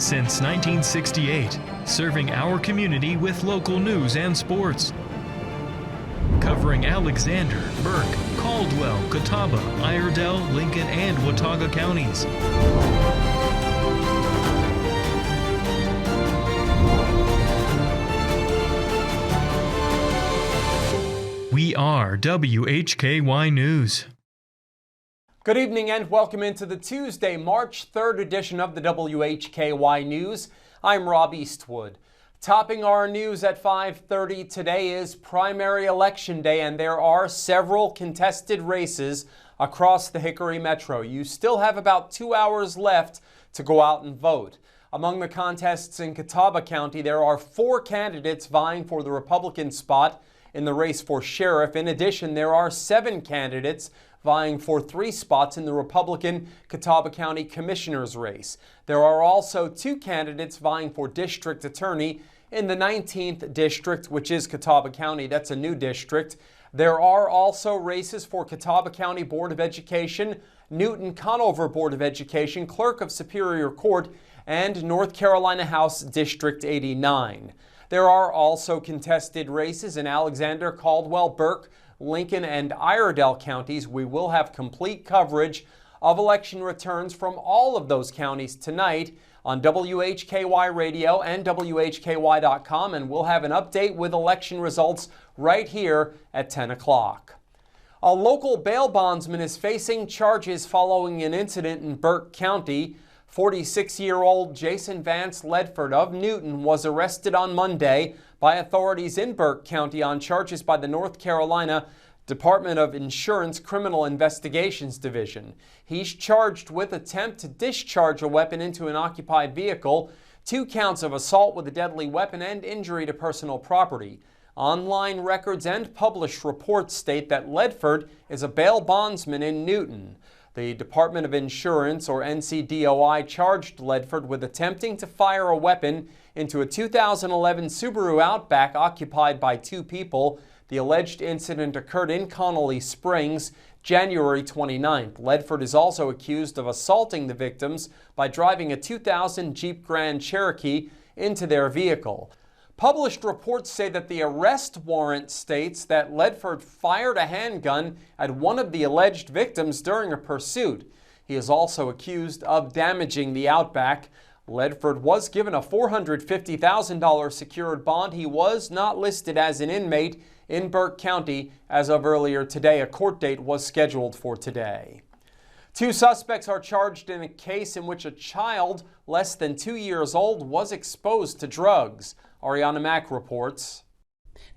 since 1968, serving our community with local news and sports. Covering Alexander, Burke, Caldwell, Catawba, Iredell, Lincoln, and Watauga counties. We are WHKY News. Good evening and welcome into the Tuesday, March 3rd edition of the WHKY News. I'm Rob Eastwood. Topping our news at 5:30 today is primary election day, and there are several contested races across the Hickory Metro. You still have about 2 hours left to go out and vote. Among the contests in Catawba County, there are 4 candidates vying for the Republican spot in the race for sheriff. In addition, there are 7 candidates vying for 3 spots in the Republican Catawba County Commissioner's race. There are also 2 candidates vying for district attorney in the 19th district, which is Catawba County. That's a new district. There are also races for Catawba County Board of Education, Newton Conover Board of Education, Clerk of Superior Court, and North Carolina House District 89. There are also contested races in Alexander, Caldwell, Burke, Lincoln, and Iredell counties. We will have complete coverage of election returns from all of those counties tonight on WHKY Radio and WHKY.com, and we'll have an update with election results right here at 10 o'clock. A local bail bondsman is facing charges following an incident in Burke County. 46-year-old Jason Vance Ledford of Newton was arrested on Monday by authorities in Burke County on charges by the North Carolina Department of Insurance Criminal Investigations Division. He's charged with attempt to discharge a weapon into an occupied vehicle, 2 counts of assault with a deadly weapon, and injury to personal property. Online records and published reports state that Ledford is a bail bondsman in Newton. The Department of Insurance, or NCDOI, charged Ledford with attempting to fire a weapon into a 2011 Subaru Outback occupied by 2 people. The alleged incident occurred in Connolly Springs, January 29th. Ledford is also accused of assaulting the victims by driving a 2000 Jeep Grand Cherokee into their vehicle. Published reports say that the arrest warrant states that Ledford fired a handgun at one of the alleged victims during a pursuit. He is also accused of damaging the Outback. Ledford was given a $450,000 secured bond. He was not listed as an inmate in Burke County as of earlier today. A court date was scheduled for today. 2 suspects are charged in a case in which a child less than 2 years old was exposed to drugs. Arianna Mack reports.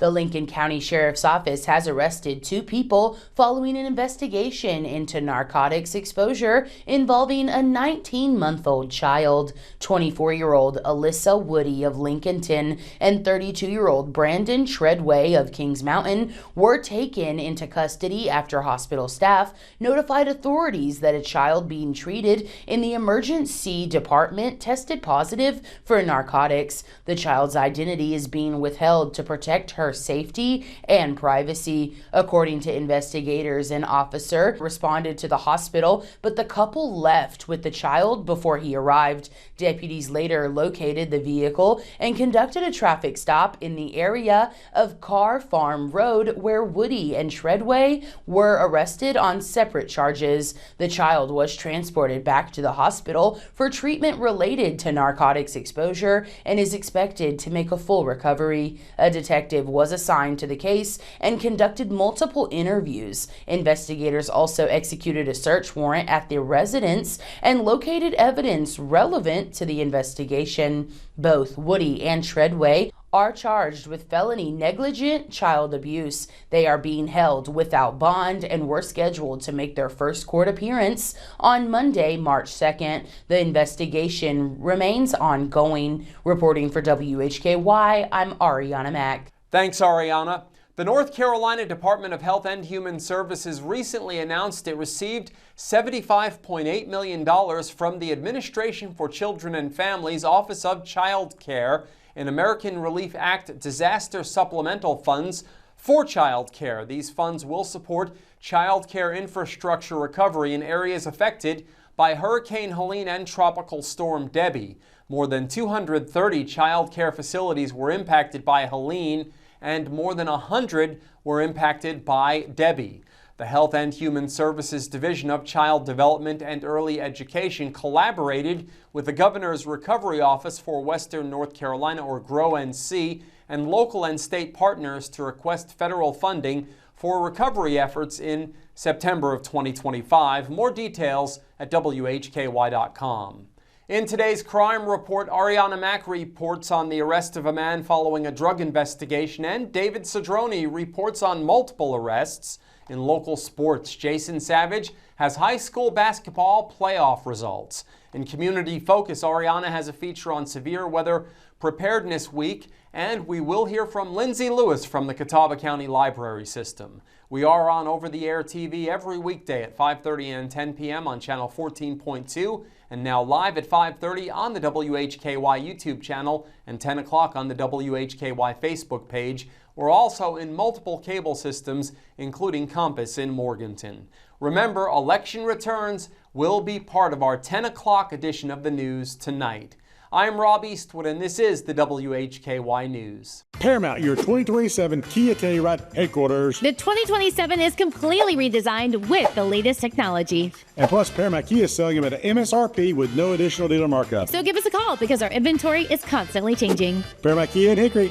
The Lincoln County Sheriff's Office has arrested 2 people following an investigation into narcotics exposure involving a 19-month-old child. 24-year-old Alyssa Woody of Lincolnton and 32-year-old Brandon Treadway of Kings Mountain were taken into custody after hospital staff notified authorities that a child being treated in the emergency department tested positive for narcotics. The child's identity is being withheld to protect her safety and privacy. According to investigators, an officer responded to the hospital, but the couple left with the child before he arrived. Deputies later located the vehicle and conducted a traffic stop in the area of Carr Farm Road, where Woody and Treadway were arrested on separate charges. The child was transported back to the hospital for treatment related to narcotics exposure and is expected to make a full recovery. A detective was assigned to the case and conducted multiple interviews. Investigators also executed a search warrant at the residence and located evidence relevant to the investigation. Both Woody and Treadway are charged with felony negligent child abuse. They are being held without bond and were scheduled to make their first court appearance on Monday, March 2nd. The investigation remains ongoing. Reporting for WHKY, I'm Arianna Mack. Thanks, Arianna. The North Carolina Department of Health and Human Services recently announced it received $75.8 million from the Administration for Children and Families Office of Child Care in American Relief Act disaster supplemental funds for child care. These funds will support child care infrastructure recovery in areas affected by Hurricane Helene and Tropical Storm Debbie. More than 230 child care facilities were impacted by Helene, and more than 100 were impacted by Debbie. The Health and Human Services Division of Child Development and Early Education collaborated with the Governor's Recovery Office for Western North Carolina, or GROW-NC, and local and state partners to request federal funding for recovery efforts in September of 2025. More details at WHKY.com. In today's crime report, Arianna Mack reports on the arrest of a man following a drug investigation, and David Cedrone reports on multiple arrests. In local sports, Jason Savage has high school basketball playoff results. In community focus, Arianna has a feature on Severe Weather Preparedness Week, and we will hear from Lindsay Lewis from the Catawba County Library System. We are on over-the-air TV every weekday at 5:30 and 10 p.m. on channel 14.2, and now live at 5:30 on the WHKY YouTube channel and 10 o'clock on the WHKY Facebook page. We're also in multiple cable systems, including Compass in Morganton. Remember, election returns will be part of our 10 o'clock edition of the news tonight. I'm Rob Eastwood, and this is the WHKY News. Paramount, your 2027 Kia Telluride headquarters. The 2027 is completely redesigned with the latest technology. And plus, Paramount Kia is selling them at an MSRP with no additional dealer markup. So give us a call because our inventory is constantly changing. Paramount Kia in Hickory.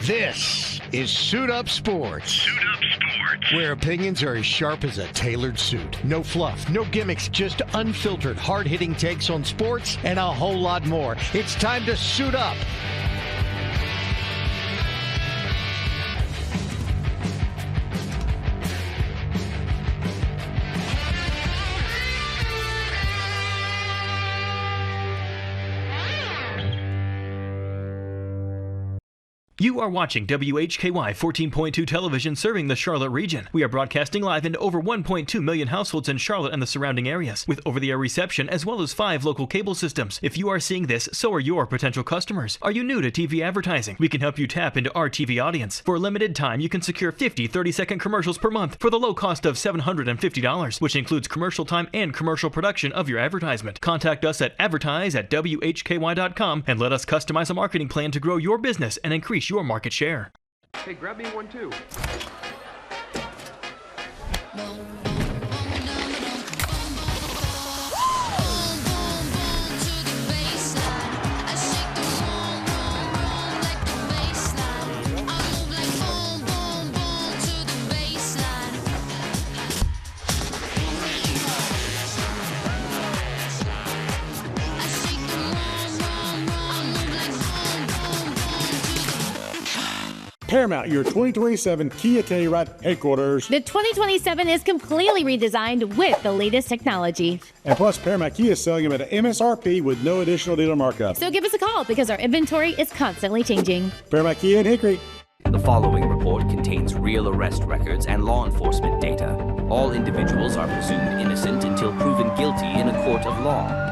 This is Suit Up Sports. Suit Up Sports. Where opinions are as sharp as a tailored suit. No fluff, no gimmicks, just unfiltered, hard-hitting takes on sports and a whole lot more. It's time to suit up. You are watching WHKY 14.2 television serving the Charlotte region. We are broadcasting live into over 1.2 million households in Charlotte and the surrounding areas, with over-the-air reception as well as 5 local cable systems. If you are seeing this, so are your potential customers. Are you new to TV advertising? We can help you tap into our TV audience. For a limited time, you can secure 50 30-second commercials per month for the low cost of $750, which includes commercial time and commercial production of your advertisement. Contact us at advertise@WHKY.com and let us customize a marketing plan to grow your business and increase your market share. Hey, grab me one too. Paramount, your 2027 Kia Telluride headquarters. The 2027 is completely redesigned with the latest technology. And plus, Paramount Kia is selling them at an MSRP with no additional dealer markup. So give us a call because our inventory is constantly changing. Paramount Kia in Hickory. The following report contains real arrest records and law enforcement data. All individuals are presumed innocent until proven guilty in a court of law.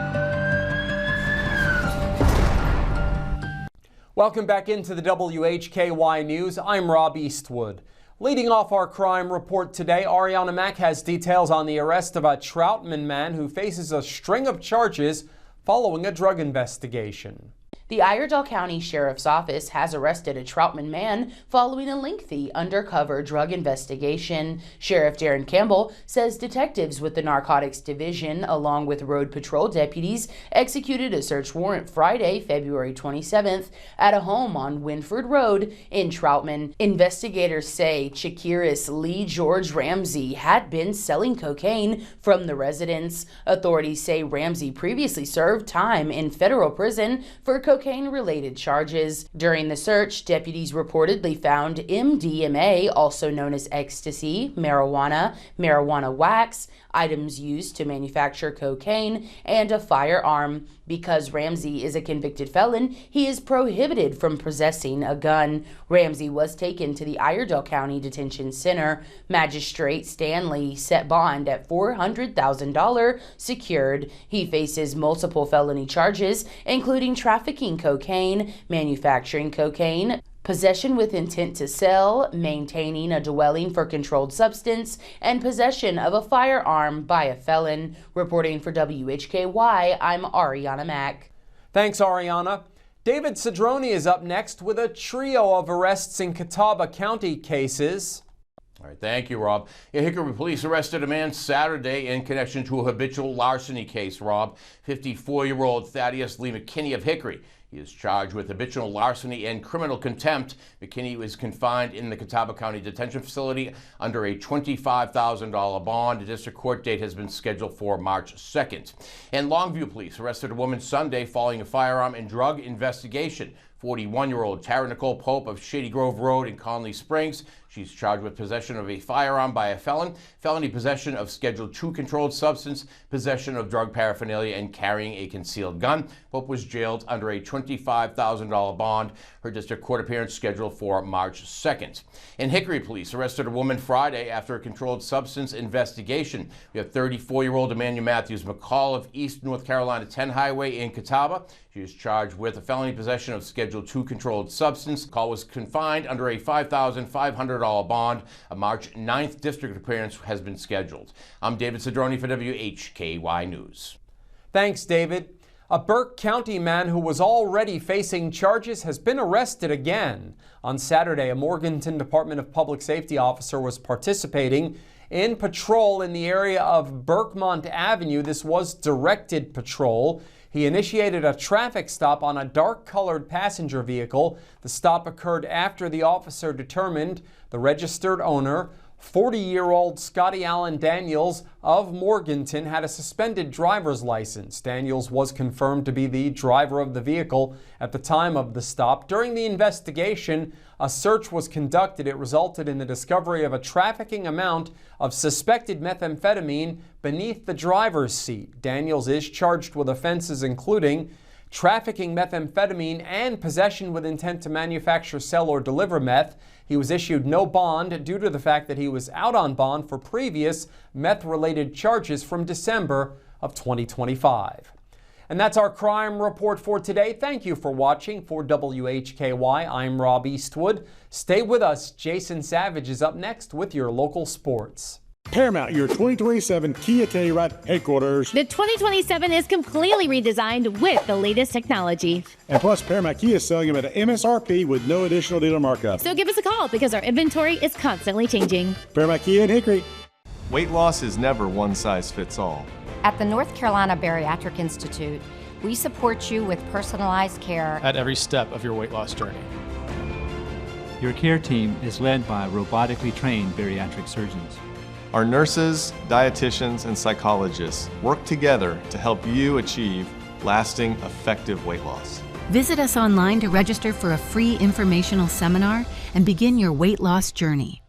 Welcome back into the WHKY News. I'm Rob Eastwood. Leading off our crime report today, Arianna Mack has details on the arrest of a Troutman man who faces a string of charges following a drug investigation. The Iredell County Sheriff's Office has arrested a Troutman man following a lengthy undercover drug investigation. Sheriff Darren Campbell says detectives with the Narcotics Division, along with Road Patrol deputies, executed a search warrant Friday, February 27th, at a home on Winford Road in Troutman. Investigators say Chakiris Lee George Ramsey had been selling cocaine from the residence. Authorities say Ramsey previously served time in federal prison for cocaine-related charges. During the search, deputies reportedly found MDMA, also known as ecstasy, marijuana, marijuana wax, items used to manufacture cocaine, and a firearm. Because Ramsey is a convicted felon, he is prohibited from possessing a gun. Ramsey was taken to the Iredell County Detention Center. Magistrate Stanley set bond at $400,000 secured. He faces multiple felony charges, including trafficking cocaine, manufacturing cocaine, possession with intent to sell, maintaining a dwelling for controlled substance, and possession of a firearm by a felon. Reporting for WHKY, I'm Arianna Mack. Thanks, Arianna. David Cedrone is up next with a trio of arrests in Catawba County cases. All right, thank you, Rob. Hickory police arrested a man Saturday in connection to a habitual larceny case, Rob. 54-year-old Thaddeus Lee McKinney of Hickory. He is charged with habitual larceny and criminal contempt. McKinney was confined in the Catawba County Detention Facility under a $25,000 bond. The district court date has been scheduled for March 2nd. And Longview police arrested a woman Sunday following a firearm and drug investigation. 41-year-old Tara Nicole Pope of Shady Grove Road in Conley Springs. She's charged with possession of a firearm by a felon, felony possession of Schedule II controlled substance, possession of drug paraphernalia, and carrying a concealed gun. Pope was jailed under a $25,000 bond. Her district court appearance scheduled for March 2nd. And Hickory police arrested a woman Friday after a controlled substance investigation. We have 34-year-old Emmanuel Matthews McCall of East North Carolina 10 Highway in Catawba. She is charged with a felony possession of Schedule II controlled substance. McCall was confined under a $5,500 bond. A March 9th district appearance has been scheduled. I'm David Cedrone for WHKY News. Thanks, David. A Burke County man who was already facing charges has been arrested again. On Saturday, a Morganton Department of Public Safety officer was participating in patrol in the area of Burkemont Avenue. This was directed patrol. He initiated a traffic stop on a dark-colored passenger vehicle. The stop occurred after the officer determined the registered owner, 40-year-old Scotty Allen Daniels of Morganton, had a suspended driver's license. Daniels was confirmed to be the driver of the vehicle at the time of the stop. During the investigation, a search was conducted. It resulted in the discovery of a trafficking amount of suspected methamphetamine beneath the driver's seat. Daniels is charged with offenses including trafficking methamphetamine and possession with intent to manufacture, sell, or deliver meth. He was issued no bond due to the fact that he was out on bond for previous meth-related charges from December of 2025. And that's our crime report for today. Thank you for watching. For WHKY, I'm Rob Eastwood. Stay with us. Jason Savage is up next with your local sports. Paramount, your 2027 Kia Telluride headquarters. The 2027 is completely redesigned with the latest technology. And plus, Paramount Kia is selling them at an MSRP with no additional dealer markup. So give us a call because our inventory is constantly changing. Paramount Kia in Hickory. Weight loss is never one size fits all. At the North Carolina Bariatric Institute, we support you with personalized care at every step of your weight loss journey. Your care team is led by robotically trained bariatric surgeons. Our nurses, dietitians, and psychologists work together to help you achieve lasting, effective weight loss. Visit us online to register for a free informational seminar and begin your weight loss journey.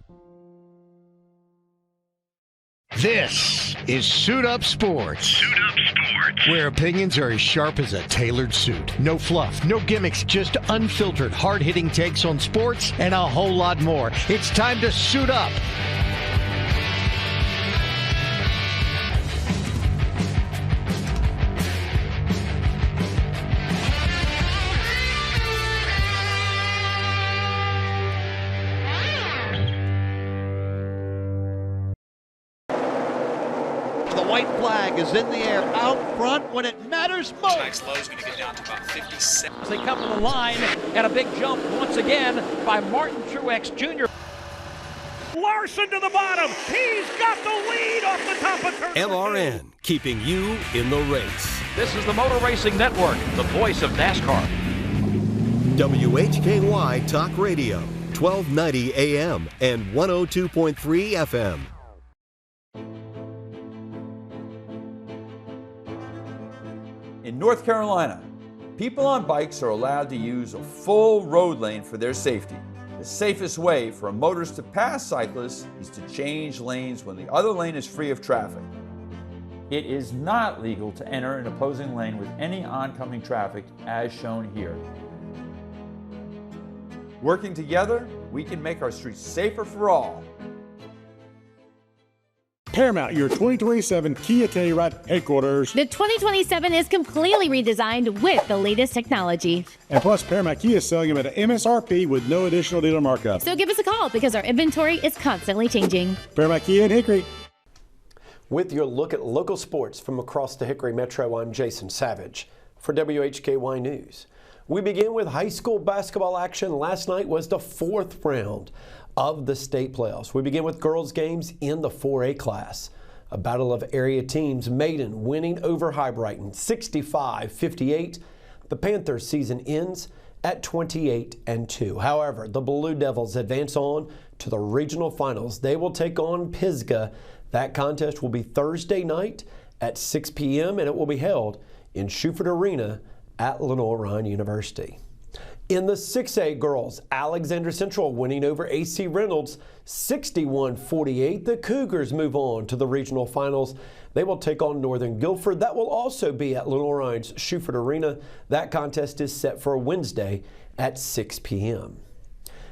This is Suit Up Sports. Suit Up Sports. Where opinions are as sharp as a tailored suit. No fluff, no gimmicks, just unfiltered, hard-hitting takes on sports and a whole lot more. It's time to suit up. Is in the air out front when it matters most. Tonight's low is going to get down to about 57. They come to the line and a big jump once again by Martin Truex Jr. Larson to the bottom. He's got the lead off the top of turn. LRN, keeping you in the race. This is the Motor Racing Network, the voice of NASCAR. WHKY Talk Radio, 1290 AM and 102.3 FM. In North Carolina, people on bikes are allowed to use a full road lane for their safety. The safest way for a motorist to pass cyclists is to change lanes when the other lane is free of traffic. It is not legal to enter an opposing lane with any oncoming traffic as shown here. Working together, we can make our streets safer for all. Paramount, your 2027 Kia Telluride headquarters. The 2027 is completely redesigned with the latest technology. And plus, Paramount Kia is selling them at an MSRP with no additional dealer markup. So give us a call because our inventory is constantly changing. Paramount Kia in Hickory. With your look at local sports from across the Hickory Metro, I'm Jason Savage. for WHKY News. We begin with high school basketball action. Last night was the 4th round of the state playoffs. We begin with girls games in the 4A class. A battle of area teams, Maiden winning over High Brighton 65-58. The Panthers season ends at 28-2. However, the Blue Devils advance on to the regional finals. They will take on Pisgah. That contest will be Thursday night at 6 p.m. and it will be held in Schufert Arena at Lenoir-Rhyne University. In the 6A girls, Alexander Central winning over AC Reynolds 61-48. The Cougars move on to the regional finals. They will take on Northern Guilford. That will also be at Lenoir-Rhyne's Schufert Arena. That contest is set for Wednesday at 6 p.m.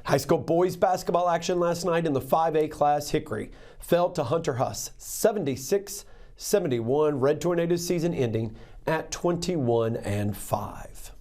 High school boys basketball action last night in the 5A class. Hickory fell to Hunter Huss 76-71. Red Tornado season ending at 21-5.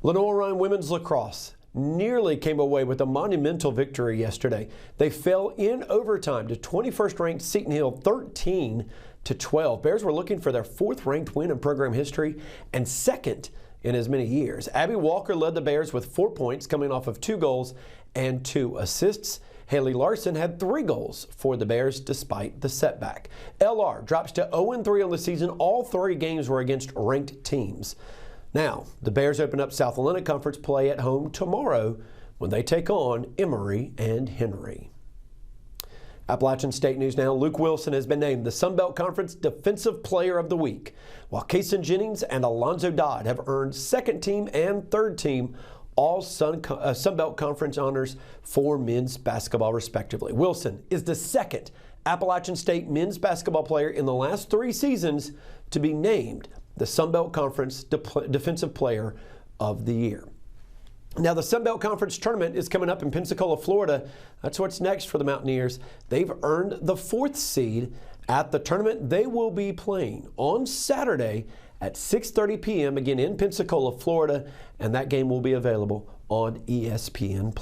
Lenoir-Rhyne women's lacrosse nearly came away with a monumental victory yesterday. They fell in overtime to 21st ranked Seton Hill 13-12. Bears were looking for their 4th ranked win in program history and 2nd in as many years. Abby Walker led the Bears with 4 points coming off of 2 goals and 2 assists. Haley Larson had 3 goals for the Bears despite the setback. LR drops to 0-3 on the season. All 3 games were against ranked teams. Now, the Bears open up South Atlantic Conference play at home tomorrow when they take on Emory and Henry. Appalachian State news now. Luke Wilson has been named the Sun Belt Conference Defensive Player of the Week, while Kason Jennings and Alonzo Dodd have earned 2nd team and 3rd team all Sun Belt Conference honors for men's basketball, respectively. Wilson is the 2nd Appalachian State men's basketball player in the last 3 seasons to be named the Sun Belt Conference Defensive Player of the Year. Now, the Sun Belt Conference tournament is coming up in Pensacola, Florida. That's what's next for the Mountaineers. They've earned the 4th seed at the tournament. They will be playing on Saturday at 6:30 p.m. again in Pensacola, Florida, and that game will be available on ESPN+.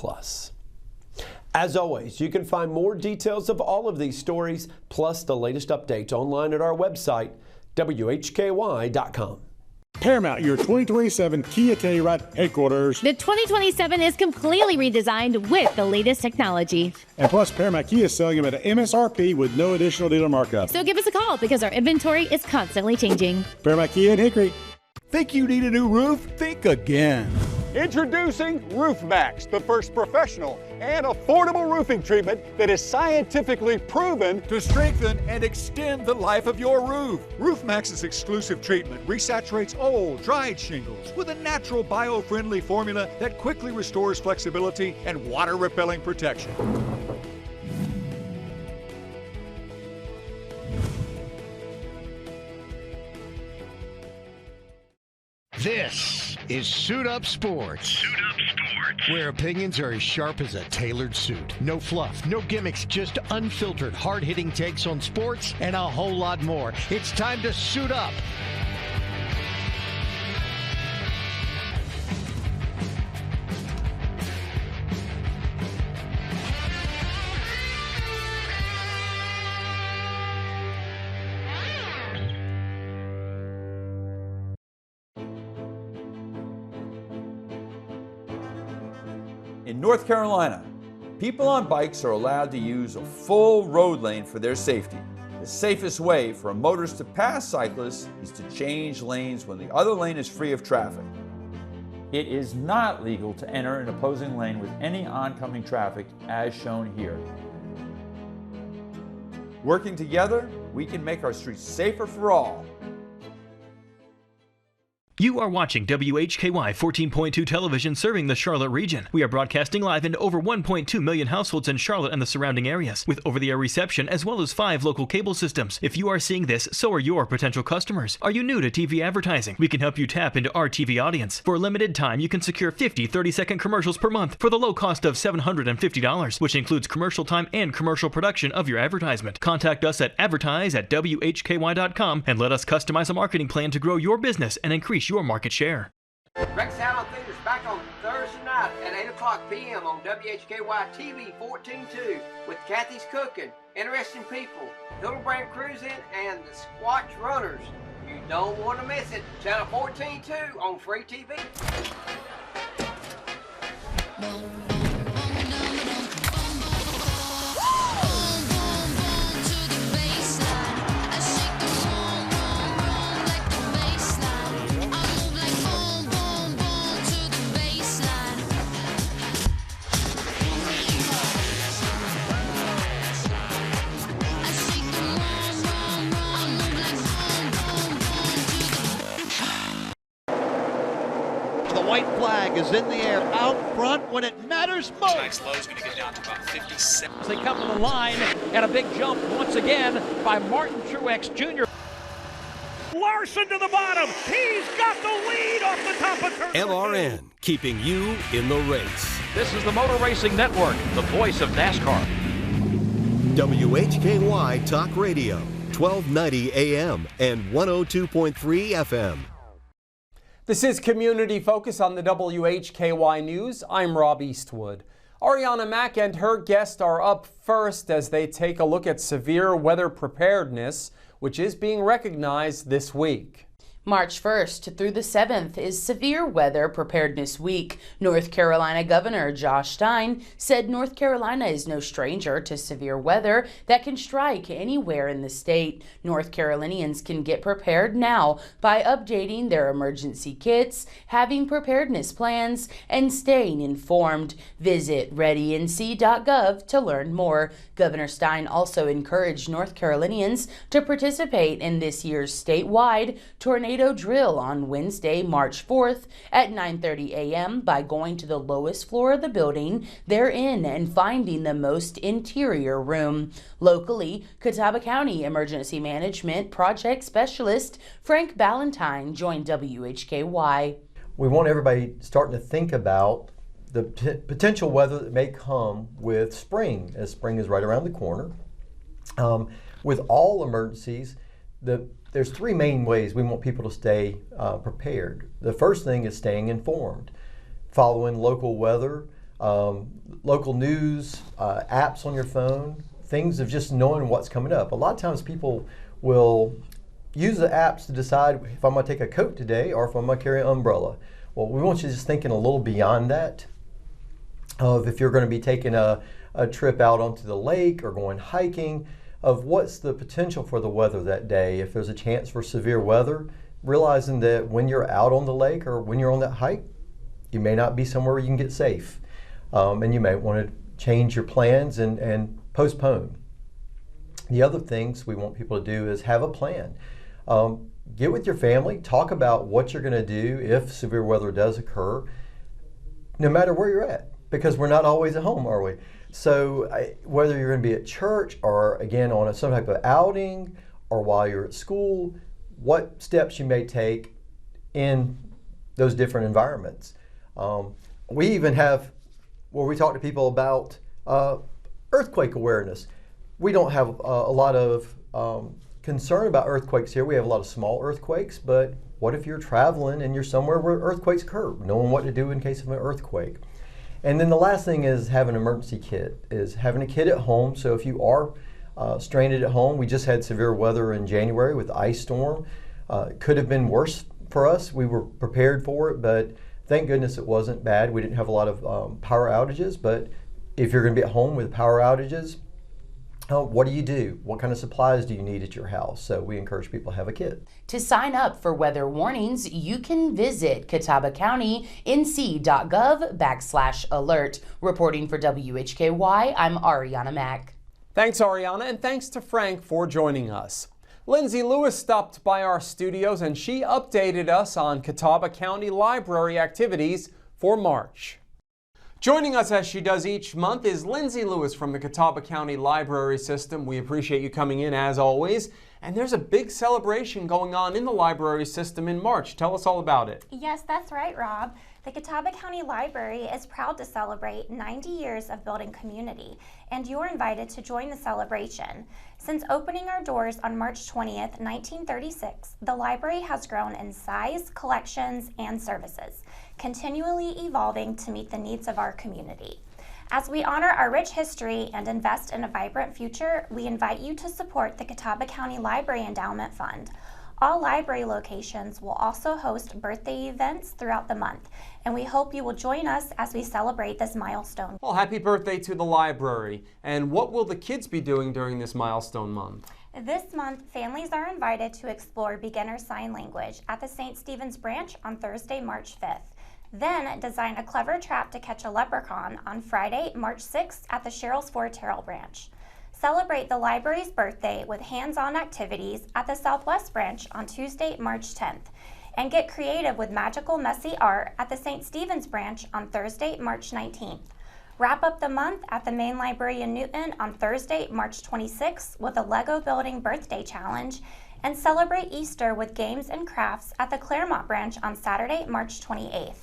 As always, you can find more details of all of these stories, plus the latest updates online at our website, WHKY.com. Paramount, your 2027 Kia Telluride headquarters. The 2027 is completely redesigned with the latest technology. And plus, Paramount Kia is selling them at an MSRP with no additional dealer markup. So give us a call because our inventory is constantly changing. Paramount Kia in Hickory. Think you need a new roof? Think again. Introducing RoofMax, the first professional and affordable roofing treatment that is scientifically proven to strengthen and extend the life of your roof. RoofMax's exclusive treatment resaturates old, dried shingles with a natural bio-friendly formula that quickly restores flexibility and water-repelling protection. This is Suit Up Sports. Suit Up Sports. Where opinions are as sharp as a tailored suit. No fluff, no gimmicks, just unfiltered, hard-hitting takes on sports and a whole lot more. It's time to suit up. In North Carolina, people on bikes are allowed to use a full road lane for their safety. The safest way for a motorist to pass cyclists is to change lanes when the other lane is free of traffic. It is not legal to enter an opposing lane with any oncoming traffic as shown here. Working together, we can make our streets safer for all. You are watching WHKY 14.2 television serving the Charlotte region. We are broadcasting live into over 1.2 million households in Charlotte and the surrounding areas, with over-the-air reception as well as 5 local cable systems. If you are seeing this, so are your potential customers. Are you new to TV advertising? We can help you tap into our TV audience. For a limited time, you can secure 50 30-second commercials per month for the low cost of $750, which includes commercial time and commercial production of your advertisement. Contact us at advertise@WHKY.com and let us customize a marketing plan to grow your business and increase your market share. Rex Allen Theater's back on Thursday night at 8 o'clock p.m. on WHKY TV 14.2 with Kathy's Cooking, Interesting People, Hildebrand Cruising, and the Squatch Runners. You don't want to miss it. Channel 14-2 on free TV. White flag is in the air out front when it matters most. Tonight's low is going to get down to about 57. They come to the line, and a big jump once again by Martin Truex Jr. Larson to the bottom. He's got the lead off the top of turn. MRN, keeping you in the race. This is the Motor Racing Network, the voice of NASCAR. WHKY Talk Radio, 1290 AM and 102.3 FM. This is Community Focus on the WHKY News. I'm Rob Eastwood. Arianna Mack and her guest are up first as they take a look at severe weather preparedness, which is being recognized this week. March 1st through the 7th is Severe Weather Preparedness Week. North Carolina Governor Josh Stein said North Carolina is no stranger to severe weather that can strike anywhere in the state. North Carolinians can get prepared now by updating their emergency kits, having preparedness plans, and staying informed. Visit readync.gov to learn more. Governor Stein also encouraged North Carolinians to participate in this year's statewide tornado drill on Wednesday, March 4th at 9:30 a.m. by going to the lowest floor of the building they're in and finding the most interior room. Locally, Catawba County Emergency Management Project Specialist Frank Ballentine joined WHKY. We want everybody starting to think about the potential weather that may come with spring, as spring is right around the corner. With all emergencies, there's three main ways we want people to stay prepared. The first thing is staying informed, following local weather, local news, apps on your phone, things of just knowing what's coming up. A lot of times people will use the apps to decide if I'm going to take a coat today or if I'm going to carry an umbrella. Well, we want you just thinking a little beyond that, of if you're going to be taking a trip out onto the lake or going hiking, of what's the potential for the weather that day. If there's a chance for severe weather, realizing that when you're out on the lake or when you're on that hike, you may not be somewhere where you can get safe. And you may want to change your plans and postpone. The other things we want people to do is have a plan. Get with your family, talk about what you're going to do if severe weather does occur, no matter where you're at, because we're not always at home, are we? So whether you're going to be at church or again on some type of outing or while you're at school, what steps you may take in those different environments. We even have where we talk to people about earthquake awareness. We don't have a lot of concern about earthquakes here. We have a lot of small earthquakes, but what if you're traveling and you're somewhere where earthquakes occur, knowing what to do in case of an earthquake. And then the last thing is having an emergency kit, is having a kit at home. So if you are stranded at home, we just had severe weather in January with the ice storm. It could have been worse for us. We were prepared for it, but thank goodness it wasn't bad. We didn't have a lot of power outages, but if you're going to be at home with power outages, what do you do? What kind of supplies do you need at your house? So we encourage people to have a kit. To sign up for weather warnings, you can visit catawbacounty.nc.gov/alert. Reporting for WHKY, I'm Arianna Mack. Thanks, Arianna, and thanks to Frank for joining us. Lindsay Lewis stopped by our studios and she updated us on Catawba County Library activities for March. Joining us as she does each month is Lindsay Lewis from the Catawba County Library System. We appreciate you coming in as always. And there's a big celebration going on in the library system in March. Tell us all about it. Yes, that's right, Rob. The Catawba County Library is proud to celebrate 90 years of building community, and you're invited to join the celebration. Since opening our doors on March 20th, 1936, the library has grown in size, collections, and services, continually evolving to meet the needs of our community. As we honor our rich history and invest in a vibrant future, we invite you to support the Catawba County Library Endowment Fund. All library locations will also host birthday events throughout the month, and we hope you will join us as we celebrate this milestone. Well, happy birthday to the library. And what will the kids be doing during this milestone month? This month, families are invited to explore beginner sign language at the St. Stephen's branch on Thursday, March 5th. Then design a clever trap to catch a leprechaun on Friday, March 6th at the Sherrills Ford Terrell branch. Celebrate the library's birthday with hands-on activities at the Southwest branch on Tuesday, March 10th. And get creative with magical messy art at the St. Stephen's branch on Thursday, March 19th. Wrap up the month at the main library in Newton on Thursday, March 26th with a Lego building birthday challenge, and celebrate Easter with games and crafts at the Claremont branch on Saturday, March 28th.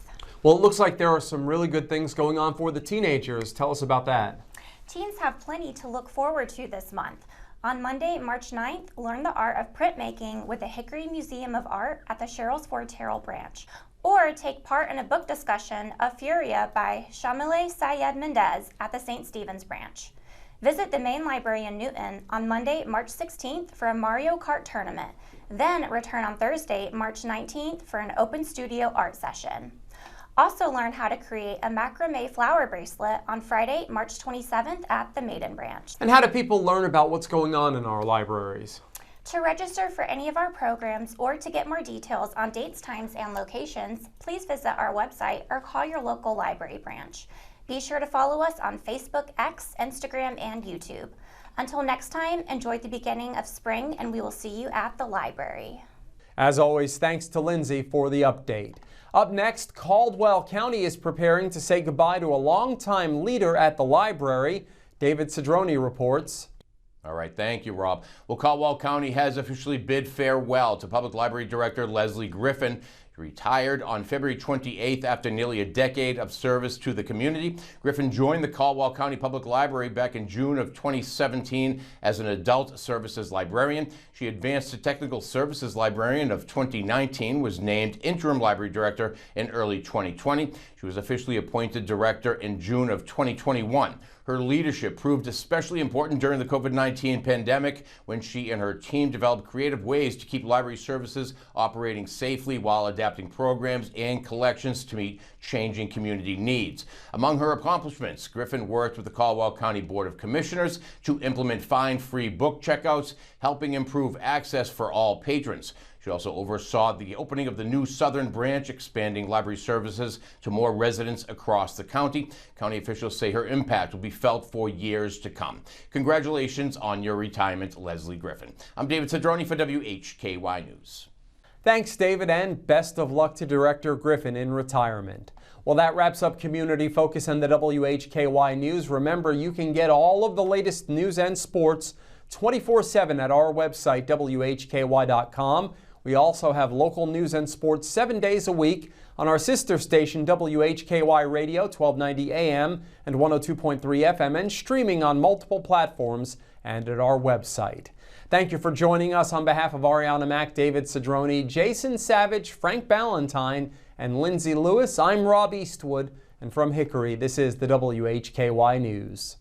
Well, it looks like there are some really good things going on for the teenagers. Tell us about that. Teens have plenty to look forward to this month. On Monday, March 9th, learn the art of printmaking with the Hickory Museum of Art at the Sherrills Ford Terrell branch. Or take part in a book discussion of Furia by Shamile Sayed Mendez at the St. Stephen's branch. Visit the main library in Newton on Monday, March 16th for a Mario Kart tournament. Then return on Thursday, March 19th for an open studio art session. Also learn how to create a macrame flower bracelet on Friday, March 27th at the Maiden branch. And how do people learn about what's going on in our libraries? To register for any of our programs or to get more details on dates, times, and locations, please visit our website or call your local library branch. Be sure to follow us on Facebook, X, Instagram, and YouTube. Until next time, enjoy the beginning of spring, and we will see you at the library. As always, thanks to Lindsay for the update. Up next, Caldwell County is preparing to say goodbye to a longtime leader at the library. David Cedrone reports. All right, thank you, Rob. Well, Caldwell County has officially bid farewell to Public Library Director Leslie Griffin. He retired on February 28th after nearly a decade of service to the community. Griffin joined the Caldwell County Public Library back in June of 2017 as an adult services librarian. She advanced to technical services librarian of 2019, was named interim library director in early 2020. She was officially appointed director in June of 2021. Her leadership proved especially important during the COVID-19 pandemic when she and her team developed creative ways to keep library services operating safely while adapting programs and collections to meet changing community needs. Among her accomplishments, Griffin worked with the Caldwell County Board of Commissioners to implement fine-free book checkouts, helping improve access for all patrons. She also oversaw the opening of the new Southern Branch, expanding library services to more residents across the county. County officials say her impact will be felt for years to come. Congratulations on your retirement, Leslie Griffin. I'm David Cedrone for WHKY News. Thanks, David, and best of luck to Director Griffin in retirement. Well, that wraps up Community Focus on the WHKY News. Remember, you can get all of the latest news and sports 24/7 at our website, WHKY.com. We also have local news and sports 7 days a week on our sister station, WHKY Radio, 1290 AM and 102.3 FM, and streaming on multiple platforms and at our website. Thank you for joining us. On behalf of Arianna Mack, David Cedrone, Jason Savage, Frank Ballentine, and Lindsay Lewis, I'm Rob Eastwood, and from Hickory, this is the WHKY News.